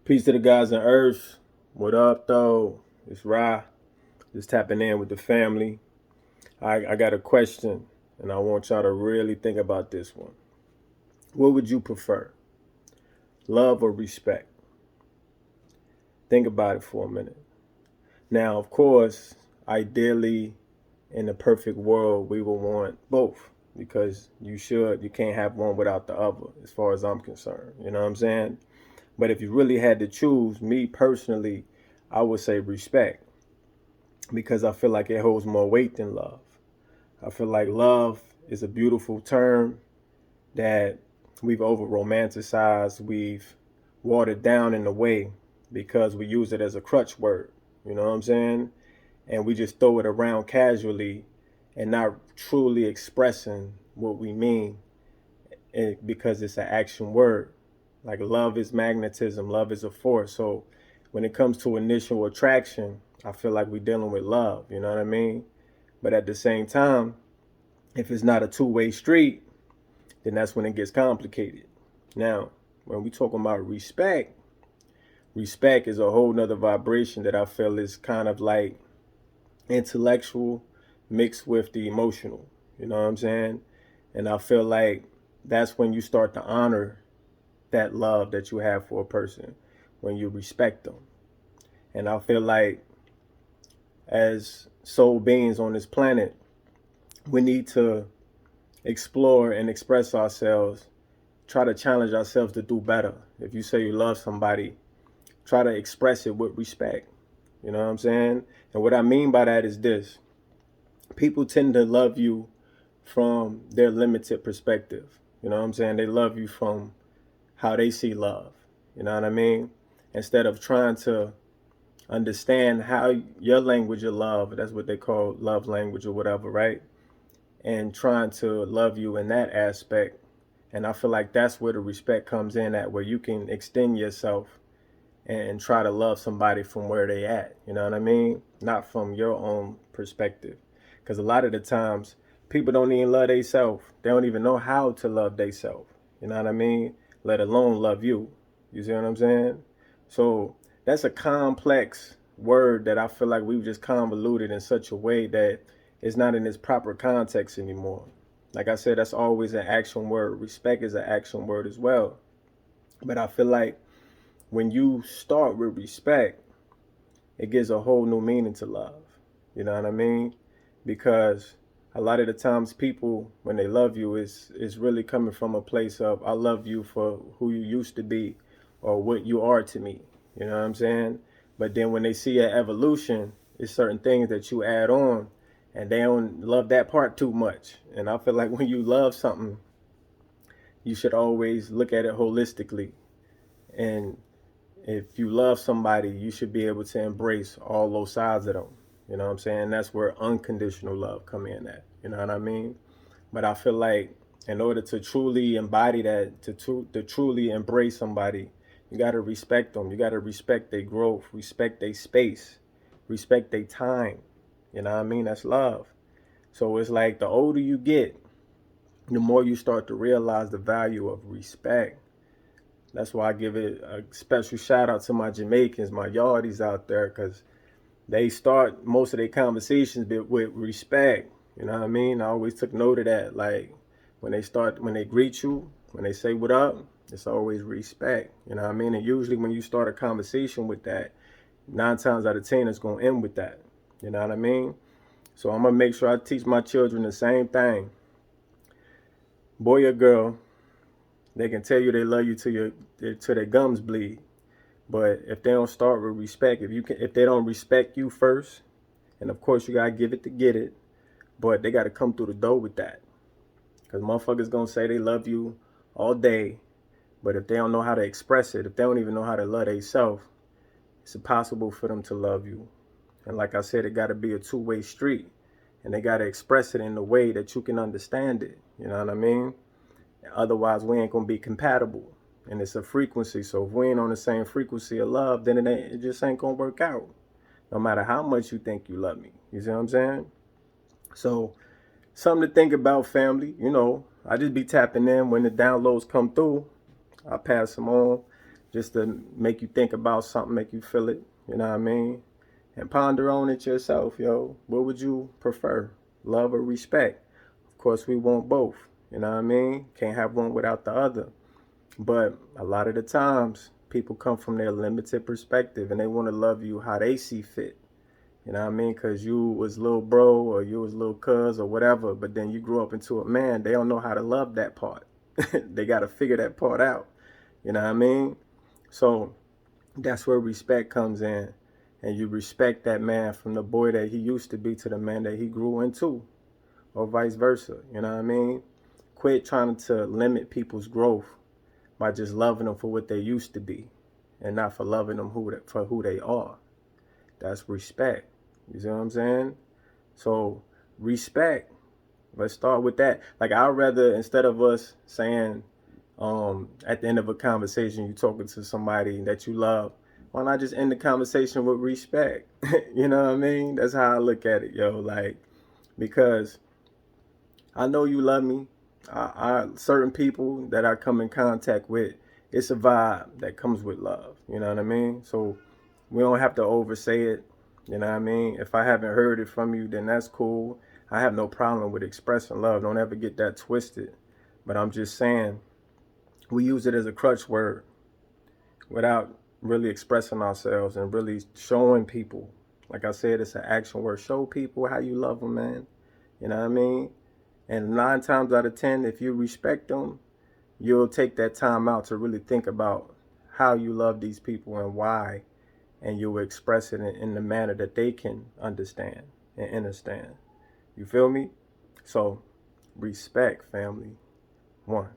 Peace to the guys on earth. What up, though? It's Ra. Just tapping in with the family. I got a question, and I want y'all to really think about this one. What would you prefer? Love or respect? Think about it for a minute. Now, of course, ideally, in the perfect world, we will want both because you can't have one without the other, as far as I'm concerned. You know what I'm saying? But if you really had to choose, me personally, I would say respect because I feel like it holds more weight than love. I feel like love is a beautiful term that we've over romanticized, we've watered down in a way because we use it as a crutch word. You know what I'm saying? And we just throw it around casually and not truly expressing what we mean because it's an action word. Like love is magnetism, love is a force. So when it comes to initial attraction, I feel like we're dealing with love, you know what I mean? But at the same time, if it's not a two-way street, then that's when it gets complicated. Now, when we talking about respect, respect is a whole nother vibration that I feel is kind of like intellectual mixed with the emotional. You know what I'm saying? And I feel like that's when you start to honor that love that you have for a person, when you respect them. And I feel like as soul beings on this planet, we need to explore and express ourselves, try to challenge ourselves to do better. If you say you love somebody, try to express it with respect. You know what I'm saying? And what I mean by that is this: people tend to love you from their limited perspective. You know what I'm saying? They love you from how they see love. You know what I mean? Instead of trying to understand how your language of love, that's what they call love language or whatever, right? And trying to love you in that aspect. And I feel like that's where the respect comes in at, where you can extend yourself and try to love somebody from where they at. You know what I mean? Not from your own perspective. Because a lot of the times, people don't even love themselves. They don't even know how to love themselves. You know what I mean? Let alone love you. You see what I'm saying? So that's a complex word that I feel like we've just convoluted in such a way that it's not in its proper context anymore. Like I said, that's always an action word. Respect is an action word as well. But I feel like when you start with respect, it gives a whole new meaning to love. You know what I mean? Because a lot of the times people, when they love you, is really coming from a place of, I love you for who you used to be or what you are to me. You know what I'm saying? But then when they see an evolution, it's certain things that you add on and they don't love that part too much. And I feel like when you love something, you should always look at it holistically. And if you love somebody, you should be able to embrace all those sides of them. You know what I'm saying? That's where unconditional love come in at. You know what I mean? But I feel like in order to truly embody that, to truly embrace somebody, you got to respect them. You got to respect their growth, respect their space, respect their time. You know what I mean? That's love. So it's like the older you get, the more you start to realize the value of respect. That's why I give it a special shout out to my Jamaicans, my yardies out there, because they start most of their conversations with respect. You know what I mean? I always took note of that. Like when they greet you, when they say what up, it's always respect. You know what I mean? And usually when you start a conversation with that, 9 times out of 10, it's going to end with that. You know what I mean? So I'm going to make sure I teach my children the same thing. Boy or girl, they can tell you they love you till their gums bleed. But if they don't start with respect, if they don't respect you first, and of course you gotta give it to get it, but they gotta come through the door with that. Cause motherfuckers gonna say they love you all day, but if they don't know how to express it, if they don't even know how to love themselves, it's impossible for them to love you. And like I said, it gotta be a two-way street. And they gotta express it in a way that you can understand it. You know what I mean? Otherwise, we ain't gonna be compatible. And it's a frequency. So if we ain't on the same frequency of love, then it just ain't gonna work out. No matter how much you think you love me. You see what I'm saying? So something to think about, family. You know, I just be tapping in when the downloads come through. I pass them on. just to make you think about something, make you feel it, you know what I mean? And ponder on it yourself, yo. What would you prefer, love or respect? Of course, we want both, you know what I mean? Can't have one without the other. But a lot of the times, people come from their limited perspective and they want to love you how they see fit. You know what I mean? Because you was little bro or you was little cuz or whatever, but then you grew up into a man. They don't know how to love that part. They got to figure that part out. You know what I mean? So that's where respect comes in. And you respect that man from the boy that he used to be to the man that he grew into, or vice versa. You know what I mean? Quit trying to limit people's growth by just loving them for what they used to be and not for loving them for who they are. That's respect. You see what I'm saying? So respect. Let's start with that. Like, I'd rather, instead of us saying at the end of a conversation, you talking to somebody that you love, why not just end the conversation with respect? You know what I mean? That's how I look at it, yo. Like, because I know you love me. Certain people that I come in contact with, it's a vibe that comes with love. You know what I mean? So we don't have to oversay it. You know what I mean? If I haven't heard it from you, then that's cool. I have no problem with expressing love. Don't ever get that twisted. But I'm just saying, we use it as a crutch word without really expressing ourselves and really showing people. Like I said, it's an action word. Show people how you love them, man. You know what I mean? And 9 times out of 10, if you respect them, you'll take that time out to really think about how you love these people and why, and you'll express it in the manner that they can understand and understand. You feel me? So, respect, family. One.